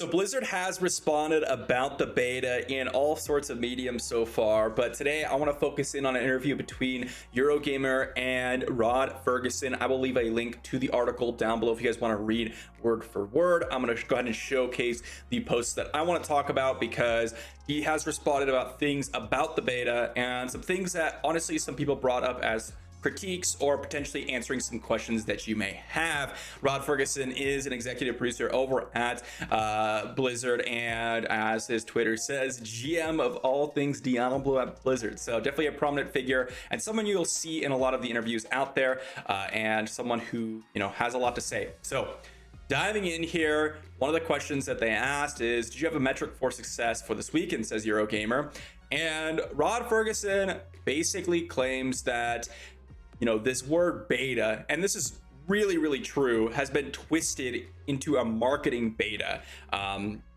So Blizzard has responded about the beta in all sorts of mediums so far, but today I want to focus in on an interview between Eurogamer and Rod Ferguson. I will leave a link to the article down below if you guys want to read word for word. I'm going to go ahead and showcase the posts that I want to talk about because he has responded about things about the beta and some things that honestly some people brought up as critiques or potentially answering some questions that you may have. Rod Ferguson is an executive producer over at Blizzard, and as his Twitter says, GM of all things Diablo at Blizzard. So definitely a prominent figure and someone you'll see in a lot of the interviews out there, and someone who has a lot to say. So diving in here, one of the questions that they asked is, did you have a metric for success for this weekend, says Eurogamer. And Rod Ferguson basically claims that this word beta, and this is really true, has been twisted into a marketing beta.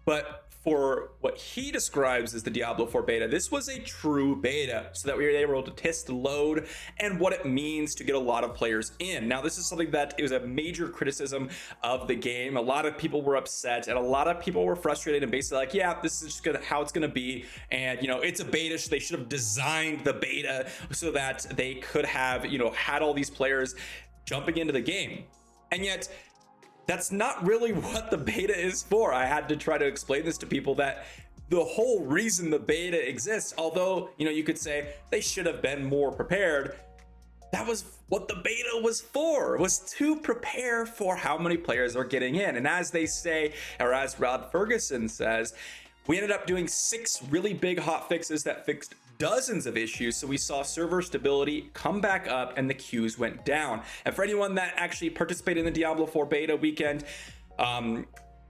But for what he describes as the Diablo 4 beta, this was a true beta so that we were able to test the load and what it means to get a lot of players in. Now, this is something that it was a major criticism of the game. A lot of people were upset and a lot of people were frustrated and basically like, yeah, this is just how it's gonna be. And it's a beta, so they should have designed the beta so that they could have, had all these players jumping into the game. And yet, that's not really what the beta is for. I had to try to explain this to people that the whole reason the beta exists, although, you could say they should have been more prepared, that was what the beta was for, was to prepare for how many players are getting in. And as they say, or as Rod Ferguson says, we ended up doing 6 really big hot fixes that fixed dozens of issues, so we saw server stability come back up and the queues went down. And for anyone that actually participated in the Diablo 4 beta weekend,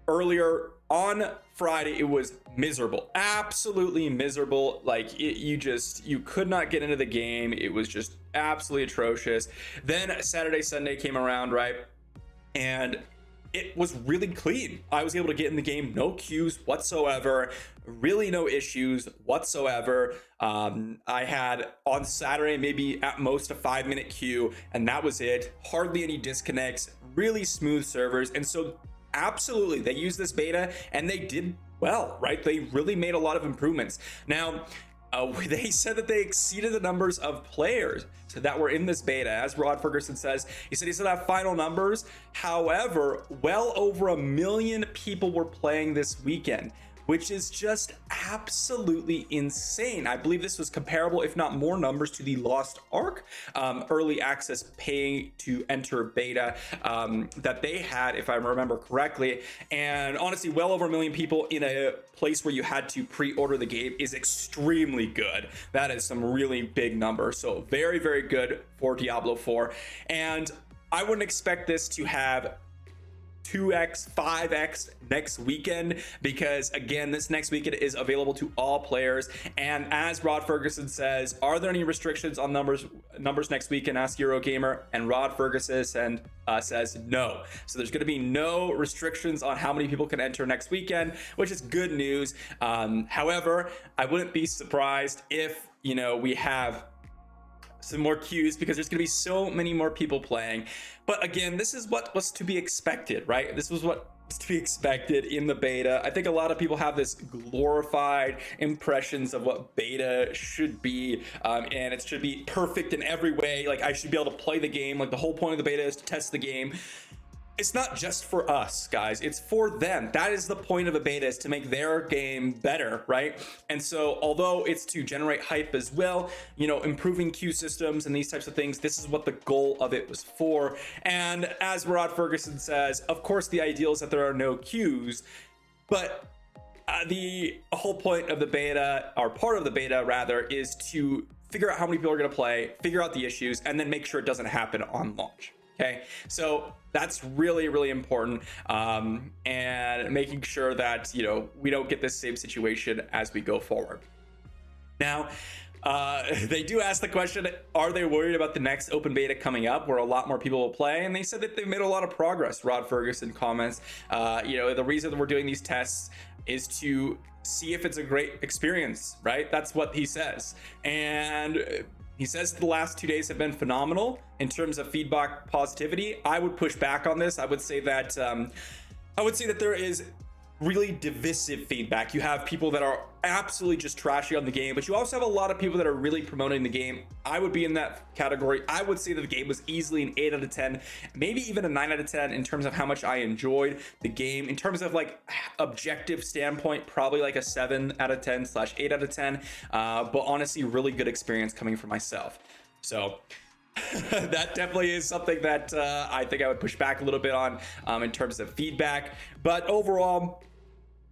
earlier on Friday, it was miserable, absolutely miserable. Like you could not get into the game. It was just absolutely atrocious. Then Saturday, Sunday came around, right? And it was really clean. I was able to get in the game, no queues whatsoever, really no issues whatsoever. I had on Saturday maybe at most a 5-minute queue, and that was it. Hardly any disconnects, really smooth servers. And so absolutely, they used this beta and they did well, right? They really made a lot of improvements. Now, they said that they exceeded the numbers of players that were in this beta. As Rod Ferguson says, he said have final numbers. However, well over 1 million people were playing this weekend, which is just absolutely insane. I believe this was comparable, if not more numbers, to the Lost Ark early access pay to enter beta that they had, if I remember correctly. And honestly, well over 1 million people in a place where you had to pre-order the game is extremely good. That is some really big number. So very good for Diablo 4. And I wouldn't expect this to have 2x, 5x next weekend, because again, this next weekend is available to all players. And as Rod Ferguson says, are there any restrictions on numbers next weekend, asked Eurogamer, and Rod Ferguson says no. So there's going to be no restrictions on how many people can enter next weekend, which is good news. However, I wouldn't be surprised if we have some more queues, because there's going to be so many more people playing. But again, this is what was to be expected, right? This was what was to be expected in the beta. I think a lot of people have this glorified impressions of what beta should be, and it should be perfect in every way. Like, I should be able to play the game. Like, the whole point of the beta is to test the game. It's not just for us, guys. It's for them. That is the point of a beta, is to make their game better, right? And so although it's to generate hype as well, improving queue systems and these types of things, this is what the goal of it was for. And as Rod Ferguson says, of course, the ideal is that there are no queues, but the whole point of the beta, or part of the beta rather, is to figure out how many people are going to play, figure out the issues, and then make sure it doesn't happen on launch. Okay, so that's really important, and making sure that we don't get this same situation as we go forward. Now, they do ask the question, are they worried about the next open beta coming up where a lot more people will play? And they said that they've made a lot of progress. Rod Ferguson comments, the reason that we're doing these tests is to see if it's a great experience, right? That's what he says. And he says the last 2 days have been phenomenal in terms of feedback positivity. I would push back on this. I would say that there is really divisive feedback. You have people that are absolutely just trashy on the game, but you also have a lot of people that are really promoting the game. I would be in that category. I would say that the game was easily an 8 out of 10, maybe even a 9 out of 10 in terms of how much I enjoyed the game. In terms of like objective standpoint, probably like a 7 out of 10 / 8 out of 10. But honestly, really good experience coming from myself. So that definitely is something that I think I would push back a little bit on in terms of feedback. But overall,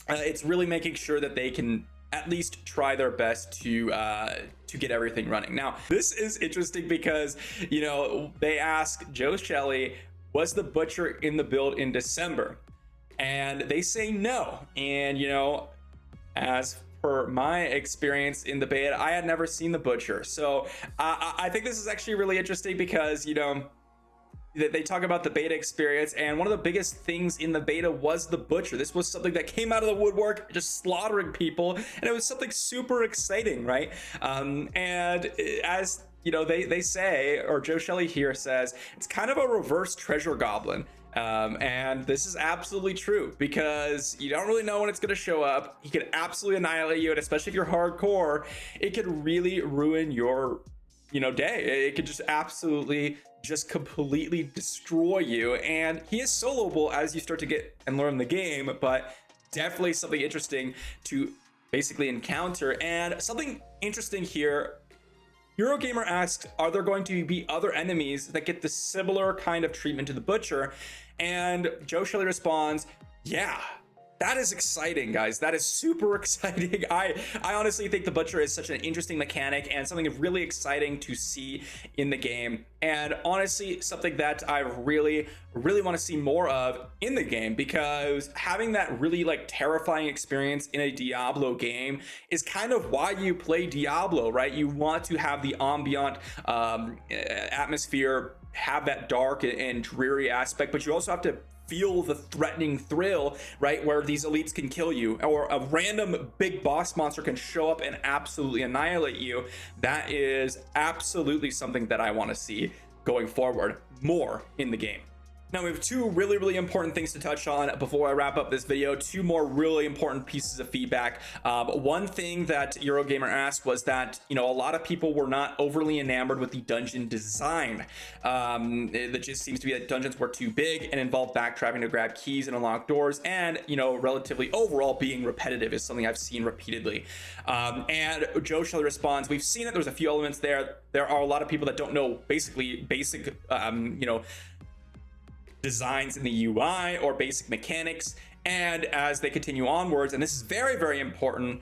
it's really making sure that they can at least try their best to get everything running. Now, this is interesting because, you know, they ask Joe Shelley, was the Butcher in the build in December? And they say no. And, you know, as per my experience in the beta, I had never seen the Butcher. So I think this is actually really interesting because, you know, they talk about the beta experience, and one of the biggest things in the beta was the Butcher. This was something that came out of the woodwork, just slaughtering people, and it was something super exciting, right? And as you know, they say, or Joe Shelley here says, it's kind of a reverse treasure goblin. And this is absolutely true because you don't really know when it's going to show up. He could absolutely annihilate you, and especially if you're hardcore, it could really ruin your, you know, day. It could just absolutely just completely destroy you, and he is soloable as you start to get and learn the game, but definitely something interesting to basically encounter. And something interesting here, Eurogamer asks, are there going to be other enemies that get the similar kind of treatment to the Butcher? And Joe Shelley responds, yeah. That is exciting, guys. That is super exciting. I honestly think the Butcher is such an interesting mechanic and something really exciting to see in the game. And honestly, something that I really want to see more of in the game, because having that really like terrifying experience in a Diablo game is kind of why you play Diablo, right? You want to have the ambient atmosphere, have that dark and dreary aspect, but you also have to feel the threatening thrill, right, where these elites can kill you, or a random big boss monster can show up and absolutely annihilate you. That is absolutely something that I want to see going forward more in the game. Now, we have two really important things to touch on before I wrap up this video. Two more really important pieces of feedback. One thing that Eurogamer asked was that, you know, a lot of people were not overly enamored with the dungeon design. It just seems to be that dungeons were too big and involved backtracking to grab keys and unlock doors, and, you know, relatively overall being repetitive is something I've seen repeatedly. And Joe Shelley responds, we've seen it. There's a few elements there. There are a lot of people that don't know basically basic, you know, designs in the UI or basic mechanics. And as they continue onwards, and this is very important,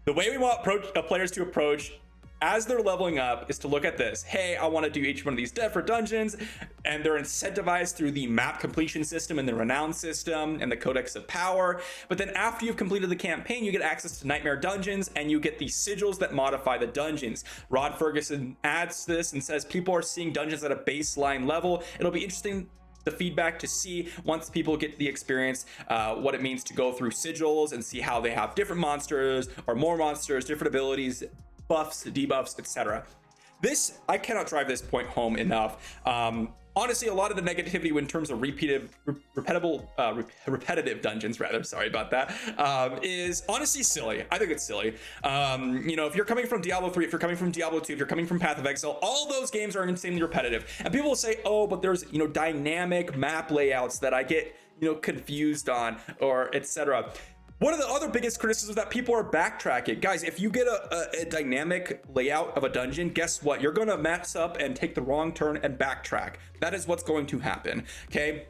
the way we want players to approach as they're leveling up is to look at this. Hey, I want to do each one of these different dungeons, and they're incentivized through the map completion system and the renown system and the codex of power. But then after you've completed the campaign, you get access to nightmare dungeons, and you get the sigils that modify the dungeons. Rod Ferguson adds this and says people are seeing dungeons at a baseline level. It'll be interesting, the feedback, to see once people get the experience, what it means to go through sigils and see how they have different monsters or more monsters, different abilities, buffs, debuffs, etc. This, I cannot drive this point home enough. Honestly, a lot of the negativity in terms of repetitive dungeons, rather, sorry about that, is honestly silly. I think it's silly. You know, if you're coming from Diablo 3, if you're coming from Diablo 2, if you're coming from Path of Exile, all those games are insanely repetitive. And people will say, oh, but there's, you know, dynamic map layouts that I get, you know, confused on, or etc. One of the other biggest criticisms is that people are backtracking. Guys, if you get a dynamic layout of a dungeon, guess what? You're going to mess up and take the wrong turn and backtrack. That is what's going to happen, okay?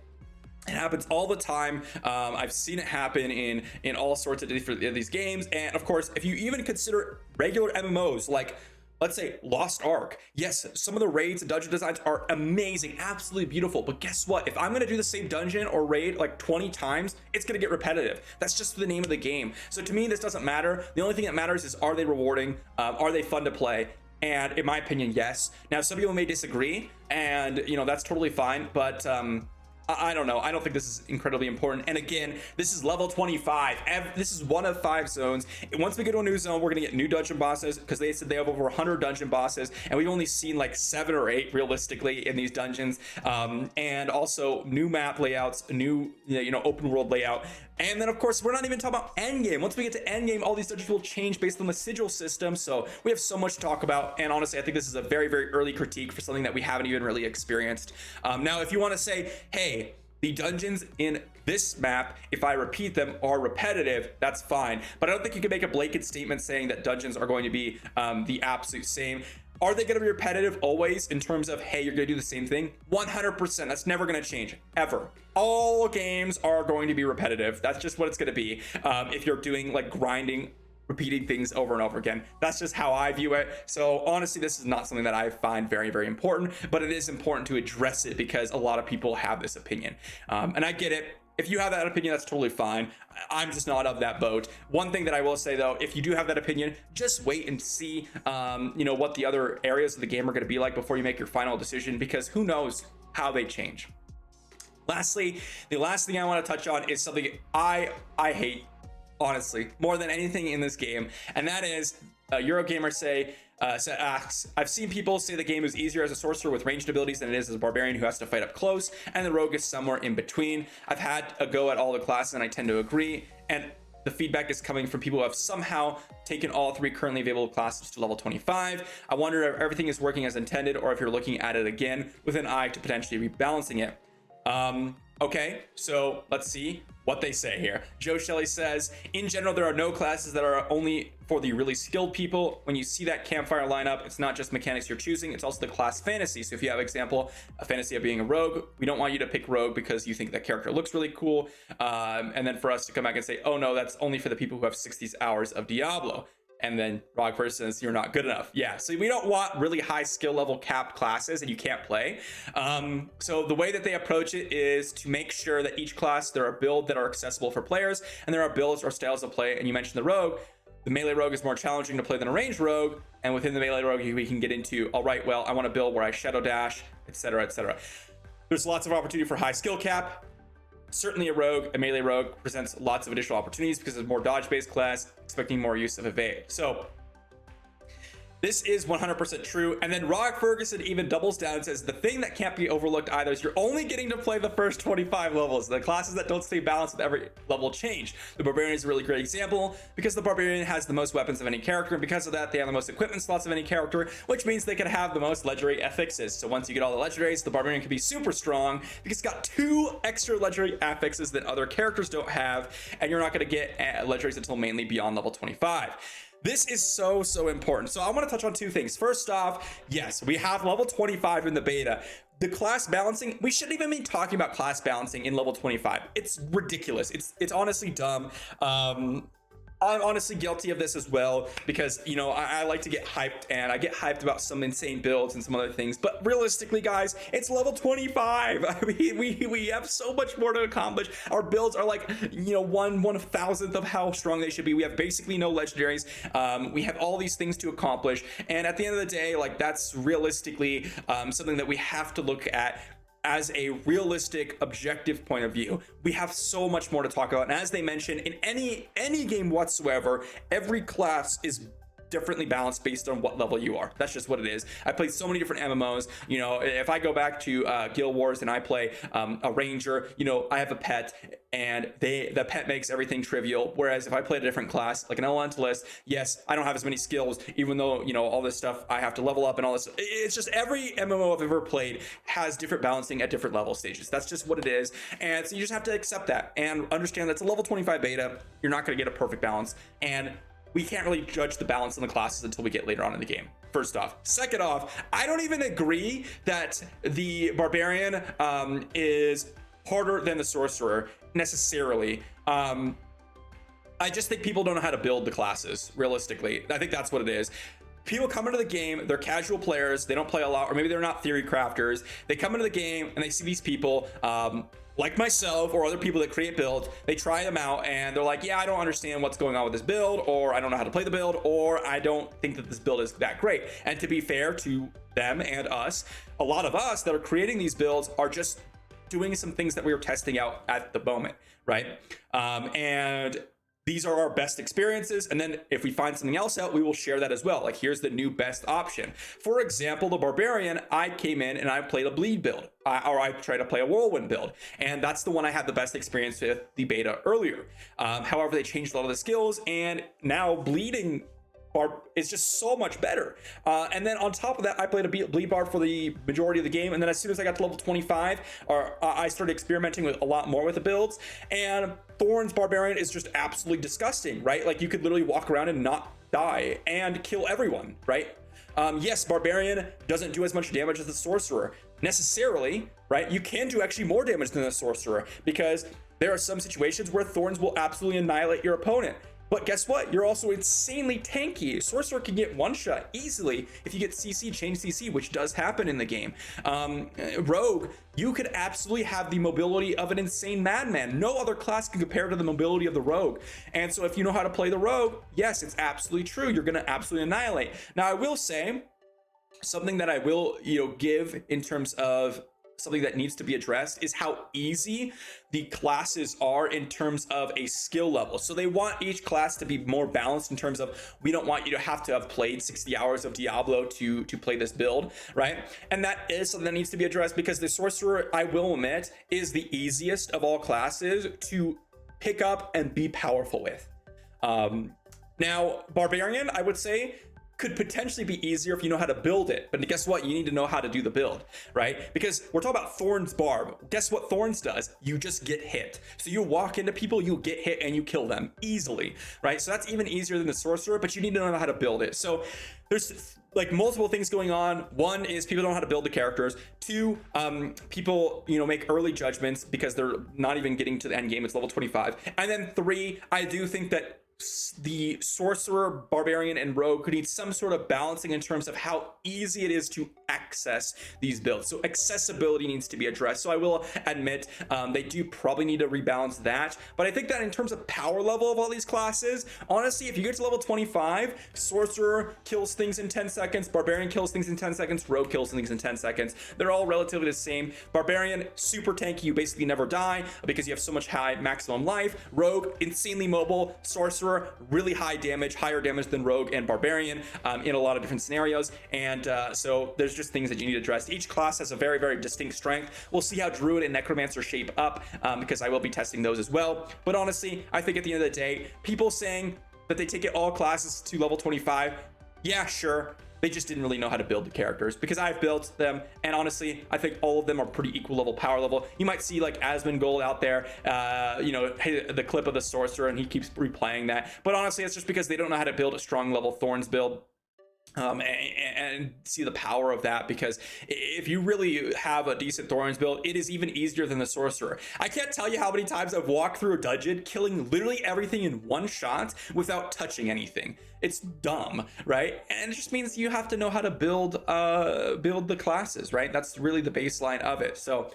It happens all the time. I've seen it happen in all sorts of these games. And of course, if you even consider regular MMOs, like, let's say Lost Ark, yes, some of the raids and dungeon designs are amazing, absolutely beautiful, but guess what? If I'm going to do the same dungeon or raid like 20 times, it's going to get repetitive. That's just the name of the game. So to me, this doesn't matter. The only thing that matters is, are they rewarding? Are they fun to play? And in my opinion, yes. Now, some people may disagree, and, you know, that's totally fine, but I don't know. I don't think this is incredibly important. And again, this is level 25. This is one of 5 zones. Once we go to a new zone, we're gonna get new dungeon bosses, because they said they have over 100 dungeon bosses, and we've only seen like 7 or 8 realistically in these dungeons. And also new map layouts, new open world layout. And then of course, we're not even talking about endgame. Once we get to endgame, all these dungeons will change based on the sigil system. So we have so much to talk about. And honestly, I think this is a very, very early critique for something that we haven't even really experienced. Now, if you want to say, hey, the dungeons in this map, if I repeat them, are repetitive, that's fine. But I don't think you can make a blanket statement saying that dungeons are going to be the absolute same. Are they going to be repetitive always in terms of, hey, you're going to do the same thing? 100%. That's never going to change, ever. All games are going to be repetitive. That's just what it's going to be. If you're doing like grinding, repeating things over and over again. That's just how I view it. So honestly, this is not something that I find very, very important, but it is important to address it because a lot of people have this opinion. And I get it. If you have that opinion, that's totally fine. I'm just not of that boat. One thing that I will say though, if you do have that opinion, just wait and see, what the other areas of the game are going to be like before you make your final decision, because who knows how they change. Lastly, the last thing I want to touch on is something I hate, honestly, more than anything in this game, and that is Eurogamer asks, I've seen people say the game is easier as a sorcerer with ranged abilities than it is as a barbarian who has to fight up close, and the rogue is somewhere in between. I've had a go at all the classes and I tend to agree, and the feedback is coming from people who have somehow taken all 3 currently available classes to level 25. I wonder if everything is working as intended or if you're looking at it again with an eye to potentially rebalancing it. Okay, so let's see what they say here. Joe Shelley says, in general, there are no classes that are only for the really skilled people. When you see that campfire lineup, it's not just mechanics you're choosing, it's also the class fantasy. So if you have example, a fantasy of being a rogue, we don't want you to pick rogue because you think that character looks really cool. And then for us to come back and say, oh no, that's only for the people who have 60 hours of Diablo. And then Rogue person says you're not good enough. Yeah, so we don't want really high skill level capped classes and you can't play. So the way that they approach it is to make sure that each class, there are builds that are accessible for players, and there are builds or styles of play. And you mentioned the rogue. The melee rogue is more challenging to play than a ranged rogue, and within the melee rogue we can get into, all right, well, I want to build where I shadow dash, etc., etc. There's lots of opportunity for high skill cap. Certainly a melee rogue presents lots of additional opportunities because it's a more dodge based class, expecting more use of evade. So this is 100% true. And then Rock Ferguson even doubles down and says the thing that can't be overlooked either is you're only getting to play the first 25 levels. The classes that don't stay balanced with every level change. The Barbarian is a really great example because the Barbarian has the most weapons of any character, and because of that they have the most equipment slots of any character, which means they can have the most legendary affixes. So once you get all the legendaries, the Barbarian can be super strong because it's got 2 extra legendary affixes that other characters don't have, and you're not going to get legendaries until mainly beyond level 25. This is so important. So I want to touch on 2 things. First off, yes, we have level 25 in the beta. The class balancing, we shouldn't even be talking about class balancing in level 25. It's ridiculous. It's honestly dumb. I'm honestly guilty of this as well because, I like to get hyped, and I get hyped about some insane builds and some other things. But realistically, guys, it's level 25. I mean, we have so much more to accomplish. Our builds are like, 1/1000th of how strong they should be. We have basically no legendaries. We have all these things to accomplish. And at the end of the day, like, that's realistically something that we have to look at as a realistic, objective point of view. We have so much more to talk about. And as they mentioned, in any game whatsoever, every class is differently balanced based on what level you are. That's just what it is. I played so many different MMOs. If I go back to Guild Wars and I play a ranger, I have a pet, and the pet makes everything trivial. Whereas if I played a different class, like an elementalist, yes, I don't have as many skills, even though all this stuff I have to level up and all this. It's just every MMO I've ever played has different balancing at different level stages. That's just what it is. And so you just have to accept that and understand that's a level 25 beta. You're not going to get a perfect balance, and we can't really judge the balance in the classes until we get later on in the game. First off. Second off, I don't even agree that the Barbarian is harder than the Sorcerer necessarily. I just think people don't know how to build the classes, realistically. I think that's what it is. People come into the game, they're casual players, they don't play a lot, or maybe they're not theory crafters. They come into the game and they see these people, like myself or other people that create builds, they try them out and they're like, yeah, I don't understand what's going on with this build, or I don't know how to play the build, or I don't think that this build is that great. And to be fair to them and us, a lot of us that are creating these builds are just doing some things that we were testing out at the moment, right? And these are our best experiences, and then if we find something else out, we will share that as well. Like, here's the new best option. For example, the Barbarian, I came in and I played a bleed build, or I tried to play a whirlwind build, and that's the one I had the best experience with the beta earlier. However, they changed a lot of the skills, and now bleeding is just so much better. And then on top of that, I played a bleed bar for the majority of the game, and then as soon as I got to level 25, I started experimenting with a lot more with the builds, and Thorn's Barbarian is just absolutely disgusting, right? Like, you could literally walk around and not die and kill everyone, right? Yes, Barbarian doesn't do as much damage as the Sorcerer necessarily, right? You can do actually more damage than the Sorcerer, because there are some situations where Thorns will absolutely annihilate your opponent. But guess what? You're also insanely tanky. Sorcerer can get one shot easily if you get CC, change CC, which does happen in the game. Rogue, you could absolutely have the mobility of an insane madman. No other class can compare to the mobility of the Rogue. And so if you know how to play the Rogue, yes, it's absolutely true. You're going to absolutely annihilate. Now, I will say something that I will, give in terms of something that needs to be addressed is how easy the classes are in terms of a skill level. So they want each class to be more balanced in terms of, we don't want you to have played 60 hours of Diablo to play this build, right? And that is something that needs to be addressed, because the Sorcerer, I will admit, is the easiest of all classes to pick up and be powerful with. Now, Barbarian, I would say, could potentially be easier if you know how to build it, but guess what? You need to know how to do the build, right? Because we're talking about Thorn's Barb. Guess what Thorns does? You just get hit. So you walk into people, you get hit, and you kill them easily, right? So that's even easier than the Sorcerer, but you need to know how to build it. So there's like multiple things going on. One is people don't know how to build the characters. Two, people make early judgments because they're not even getting to the end game. It's level 25. And then three, I do think that the Sorcerer, Barbarian, and Rogue could need some sort of balancing in terms of how easy it is to access these builds. So accessibility needs to be addressed. So I will admit they do probably need to rebalance that. But I think that in terms of power level of all these classes, honestly, if you get to level 25, Sorcerer kills things in 10 seconds, Barbarian kills things in 10 seconds, Rogue kills things in 10 seconds. They're all relatively the same. Barbarian, super tanky, you basically never die because you have so much high maximum life. Rogue, insanely mobile. Sorcerer, really high damage, higher damage than Rogue and Barbarian in a lot of different scenarios. And so there's just things that you need to address. Each class has a very, very distinct strength. We'll see how Druid and Necromancer shape up because I will be testing those as well. But honestly, I think at the end of the day, people saying that they take it all classes to level 25, yeah, sure. They just didn't really know how to build the characters, because I've built them, and honestly, I think all of them are pretty equal level power level. You might see like Asmongold out there, the clip of the Sorcerer, and he keeps replaying that. But honestly, it's just because they don't know how to build a strong level Thorns build. And see the power of that, because if you really have a decent Thorns build, it is even easier than the Sorcerer. I can't tell you how many times I've walked through a dungeon killing literally everything in one shot without touching anything. It's dumb, right? And it just means you have to know how to build the classes, right? That's really the baseline of it. So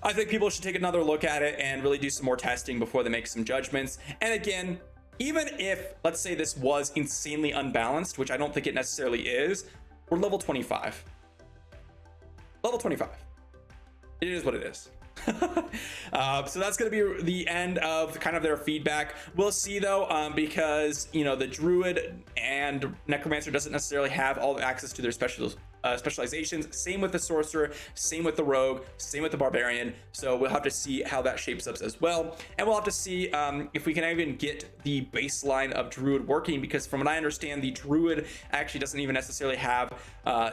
I think people should take another look at it and really do some more testing before they make some judgments. And again, even if, let's say, this was insanely unbalanced, which I don't think it necessarily is, we're level 25. Level 25. It is what it is. So that's going to be the end of kind of their feedback. We'll see though, because the Druid and Necromancer doesn't necessarily have all the access to their specializations. Same with the Sorcerer, same with the Rogue, same with the Barbarian. So we'll have to see how that shapes up as well, and we'll have to see if we can even get the baseline of Druid working, because from what I understand, the Druid actually doesn't even necessarily have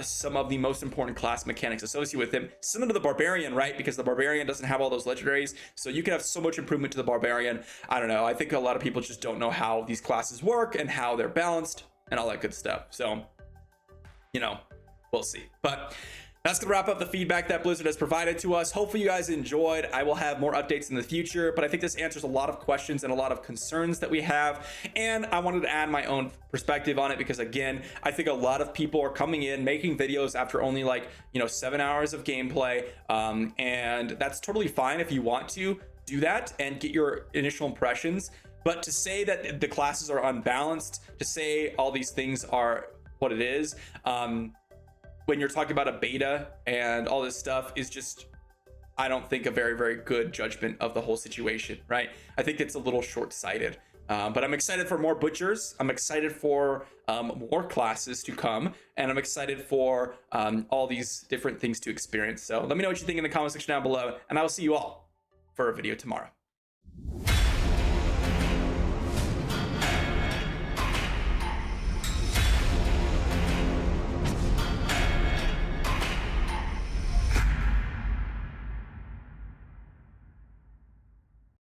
some of the most important class mechanics associated with him, similar to the Barbarian, right? Because the Barbarian doesn't have all those legendaries, so you can have so much improvement to the Barbarian. I don't know, I think a lot of people just don't know how these classes work and how they're balanced and all that good stuff. So we'll see. But that's gonna wrap up the feedback that Blizzard has provided to us. Hopefully you guys enjoyed. I will have more updates in the future, but I think this answers a lot of questions and a lot of concerns that we have, and I wanted to add my own perspective on it, because again, I think a lot of people are coming in making videos after only 7 hours of gameplay, and that's totally fine if you want to do that and get your initial impressions. But to say that the classes are unbalanced, to say all these things are what it is, when you're talking about a beta and all this stuff, is just, I don't think a very, very good judgment of the whole situation, right? I think it's a little short-sighted. But I'm excited for more butchers. I'm excited for more classes to come, and I'm excited for all these different things to experience. So let me know what you think in the comment section down below, and I will see you all for a video tomorrow.